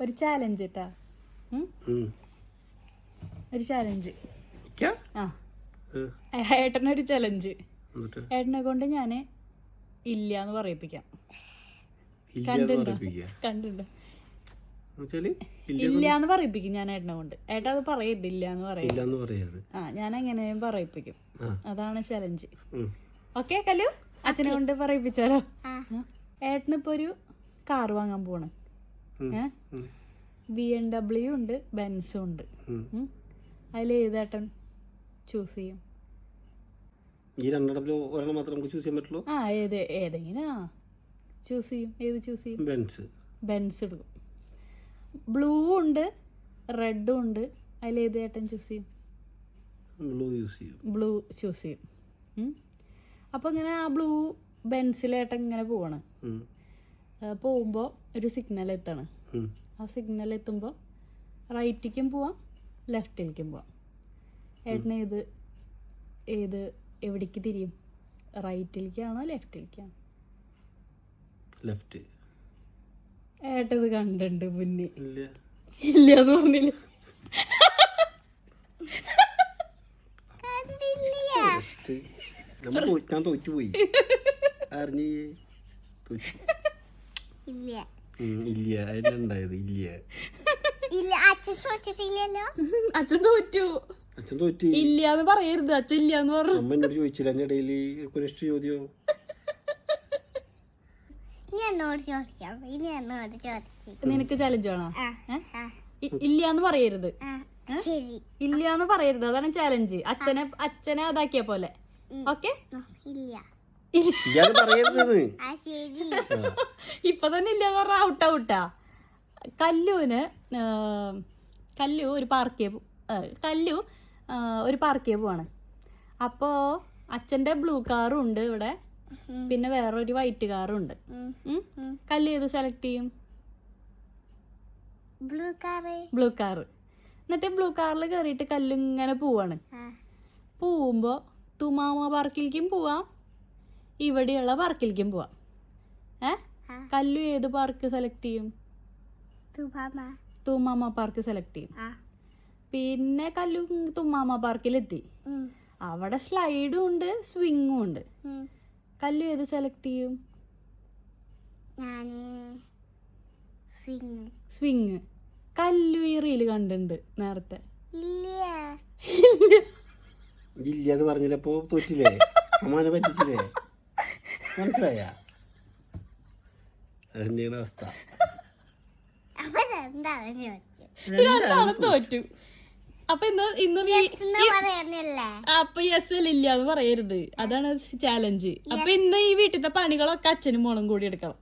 ഒരു ചാലഞ്ച് കേട്ടാ. ഒരു ചാലഞ്ച്. ആ ഏട്ടനൊരു ചലഞ്ച്. ഏട്ടനെ കൊണ്ട് ഞാന് ഇല്ലാന്ന് പറയിപ്പിക്കാം. കണ്ടുണ്ടോ? ഇല്ലാന്ന് പറയിപ്പിക്കും ഞാൻ ഏട്ടനെ കൊണ്ട്. ഏട്ടാ അത് പറയരുത്, ഇല്ലാന്ന് പറയരുത്. ആ ഞാൻ എങ്ങനെയും പറയിപ്പിക്കും. അതാണ് ചലഞ്ച്. ഓക്കെ കല്ലു, അച്ഛനെ കൊണ്ട് പറയിപ്പിച്ചാലോ? ഏട്ടനിപ്പോ ഒരു കാർ വാങ്ങാൻ പോണ്. BMW ഉണ്ട്, ബെൻസും ഉണ്ട്. അതിൽ ഏതേട്ടൻ ചൂസ് ചെയ്യും? ഈ രണ്ടെണ്ണത്തിൽ ഒരെണ്ണം മാത്രം നമുക്ക് ചൂസ് ചെയ്യാൻ പറ്റുള്ളൂ. ആ ഏതെങ്കിലും ചൂസ് ചെയ്യും. ഏത് ചൂസ് ചെയ്യും? ബെൻസ് എടുക്കും. ബ്ലൂ ഉണ്ട്, റെഡും ഉണ്ട്. അതിൽ ഏത് ഏട്ടൻ ചൂസ് ചെയ്യും? ബ്ലൂ ചൂസ് ചെയ്യും. അപ്പോൾ ഇങ്ങനെ ആ ബ്ലൂ ബെൻസിലേട്ടൻ ഇങ്ങനെ പോവാണ്. പോകുമ്പോൾ ഒരു സിഗ്നൽ എത്താണ്. ആ സിഗ്നൽ എത്തുമ്പോൾ റൈറ്റിലേക്കും പോവാം, ലെഫ്റ്റിലേക്കും പോവാം. ഏട്ടന് എവിടേക്ക് തിരിയും? റൈറ്റിലേക്കാണോ ലെഫ്റ്റിലേക്കാണോ? ലെഫ്റ്റ്. ഏട്ടത് കണ്ടുണ്ട് മുന്നേ. ഇല്ലാന്ന് പറഞ്ഞില്ല. ഞാൻ തോറ്റുപോയി. ഇല്ല അതിനുണ്ടായത് ഇല്ല. അച്ഛൻ തോറ്റു. ഇല്ലാന്ന് പറയരുത്. അച്ഛൻ ഇല്ലാന്ന് പറഞ്ഞു. അമ്മ എന്നോട് ചോദിച്ചില്ല എന്റെ ഇടയിൽ ചോദ്യോ. നിനക്ക് ചലഞ്ച് വേണോ? ഇല്ലാന്ന് പറയരുത്. ഇല്ലാന്ന് പറയരുത്, അതാണ് ചാലഞ്ച്. അച്ഛനെ അതാക്കിയ പോലെ. ഓക്കെ? ഇപ്പൊ തന്നെ ഇല്ലാന്ന് പറഞ്ഞ ഔട്ടാ. കല്ലു ഒരു പാർക്കിൽ പോവാണ്. അപ്പോ അച്ഛന്റെ ബ്ലൂ കാറും ഉണ്ട് ഇവിടെ, പിന്നെ വേറൊരു വൈറ്റ് കാറും ഉണ്ട്. കല്ലു ഏത് സെലക്ട് ചെയ്യും? Blue car. എന്നിട്ട് ബ്ലൂ കാറിൽ കയറിയിട്ട് കല്ലു ഇങ്ങനെ പോവാണ്. പോവുമ്പോ തുമാമ പാർക്കിലേക്കും പോവാം, ഇവിടെയുള്ള പാർക്കിലേക്കും പോവാം. കല്ലു ഏത് പാർക്ക് സെലക്ട് ചെയ്യും? തുമാമ പാർക്ക് സെലക്ട് ചെയ്യും. പിന്നെ കല്ലു തുമാമ പാർക്കിലെത്തി. അവിടെ സ്ലൈഡും ഉണ്ട്, സ്വിങ്ങും ഉണ്ട്. കല്ലു ഏത് സെലക്ട് ചെയ്യും? സ്വിങ്. കല്ലു ഈ റീല് കണ്ടിട്ടുണ്ട് നേരത്തെ. ഇല്ലാന്ന് പറഞ്ഞപ്പോ തോറ്റില്ലേ? അമ്മാനെ പറ്റിച്ചില്ലേ? മനസ്സിലായ? അതന്നെയാണ് അവസ്ഥ. രണ്ടാളും തോറ്റു. അപ്പൊ ഇന്ന് അപ്പൊ യെസ് ഇല്ലാന്ന് പറയരുത്, അതാണ് ചാലഞ്ച്. അപ്പൊ ഇന്ന് ഈ വീട്ടിലത്തെ പണികളൊക്കെ അച്ഛനും മോളും കൂടി എടുക്കണം.